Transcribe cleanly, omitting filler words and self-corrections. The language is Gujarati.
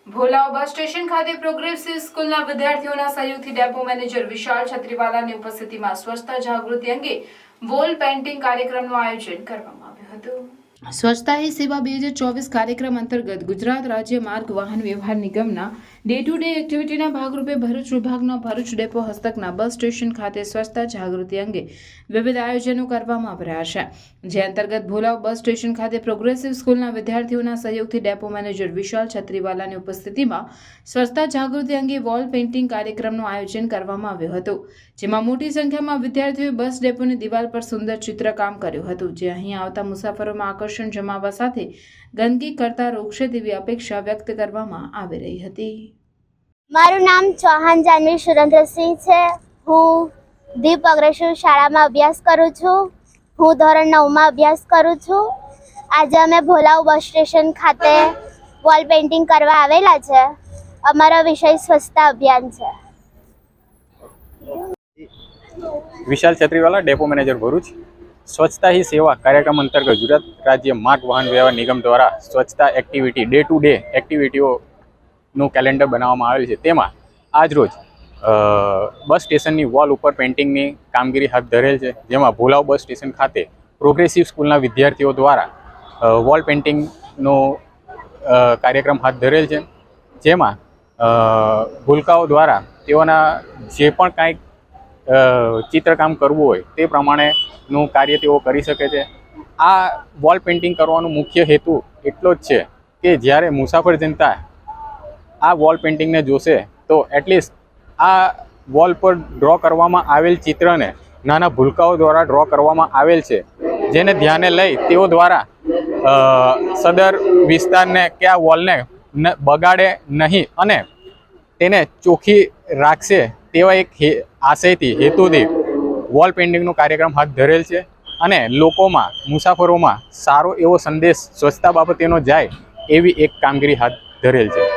ભોલાવ બસ સ્ટેશન ખાતે પ્રોગ્રેસિવ સ્કૂલના વિદ્યાર્થીઓના સહયોગથી ડેપો મેનેજર વિશાલ છત્રીવાલાની ઉપસ્થિતિમાં સ્વચ્છતા જાગૃતિ અંગે વોલ પેઇન્ટિંગ કાર્યક્રમનું આયોજન કરવામાં આવ્યું હતું। સ્વચ્છતા હી સેવા 2024 કાર્યક્રમ અંતર્ગત ગુજરાત રાજ્ય માર્ગ વાહન વ્યવહાર નિગમના ડે ટુ ડે એક્ટિવિટીના ભાગરૂપે ભરૂચ વિભાગના ભરૂચ ડેપો હસ્તકના બસ સ્ટેશન ખાતે સ્વચ્છતા જાગૃતિ અંગે વિવિધ આયોજનો કરવામાં આવ્યા છે, જે અંતર્ગત ભોલાવ બસ સ્ટેશન ખાતે પ્રોગ્રેસિવ સ્કૂલના વિદ્યાર્થીઓના સહયોગથી ડેપો મેનેજર વિશાલ છત્રીવાલાની ઉપસ્થિતિમાં સ્વચ્છતા જાગૃતિ અંગે વોલ પેઇન્ટિંગ કાર્યક્રમનું આયોજન કરવામાં આવ્યું હતું, જેમાં મોટી સંખ્યામાં વિદ્યાર્થીઓએ બસ ડેપોની દિવાલ પર સુંદર ચિત્રકામ કર્યું હતું, જે અહીં આવતા મુસાફરોમાં આકર્ષણ જમાવવા સાથે ગંદકી કરતા રોકશે તેવી અપેક્ષા વ્યક્ત કરવામાં આવી રહી હતી। મારું નામ ચૌહાણ જાનવી સુરેન્દ્રસિંહ છે। હું દીપ અગ્રેસર શાળામાં અભ્યાસ કરું છું। હું ધોરણ 9માં અભ્યાસ કરું છું। આજે અમે ભોલાવ બસ સ્ટેશન ખાતે વોલ પેઇન્ટિંગ કરવા આવેલા છે। અમારો વિષય સ્વચ્છતા અભિયાન છે। વિશાલ છત્રીવાલા, ડેપો મેનેજર ભરૂચ। સ્વચ્છતા હી સેવા કાર્યક્રમ અંતર્ગત ગુજરાત રાજ્ય માર્ગ વાહન વ્યવહાર નિગમ દ્વારા સ્વચ્છતા એક્ટિવિટી ડે ટુ ડે એક્ટિવિટીઓનું કેલેન્ડર બનાવવામાં આવેલ છે। તેમાં આજરોજ બસ સ્ટેશનની વોલ ઉપર પેઇન્ટિંગની કામગીરી હાથ ધરેલ છે, જેમાં ભોલાવ બસ સ્ટેશન ખાતે પ્રોગ્રેસિવ સ્કૂલના વિદ્યાર્થીઓ દ્વારા વોલ પેઇન્ટિંગનો કાર્યક્રમ હાથ ધરેલ છે, જેમાં ભૂલકાઓ દ્વારા તેઓના જે પણ કાંઈક ચિત્રકામ કરવું હોય તે પ્રમાણેનું કાર્ય તેઓ કરી શકે છે। આ વોલ પેઇન્ટિંગ કરવાનો મુખ્ય હેતુ એટલો જ છે કે જ્યારે મુસાફર જનતા આ વોલ પેઇન્ટિંગને જોશે તો એટલીસ્ટ આ વોલ પર ડ્રો કરવામાં આવેલ ચિત્રને નાના ભૂલકાઓ દ્વારા ડ્રો કરવામાં આવેલ છે, જેને ધ્યાને લઈ તેઓ દ્વારા સદર વિસ્તારને કે આ વોલને બગાડે નહીં અને તેને ચોખ્ખી રાખશે તેવા એક આશયથી હેતુથી વોલ પેઇન્ટિંગનો કાર્યક્રમ હાથ ધરેલ છે અને લોકોમાં મુસાફરોમાં સારો એવો સંદેશ સ્વચ્છતા બાબતેનો જાય એવી એક કામગીરી હાથ ધરેલ છે।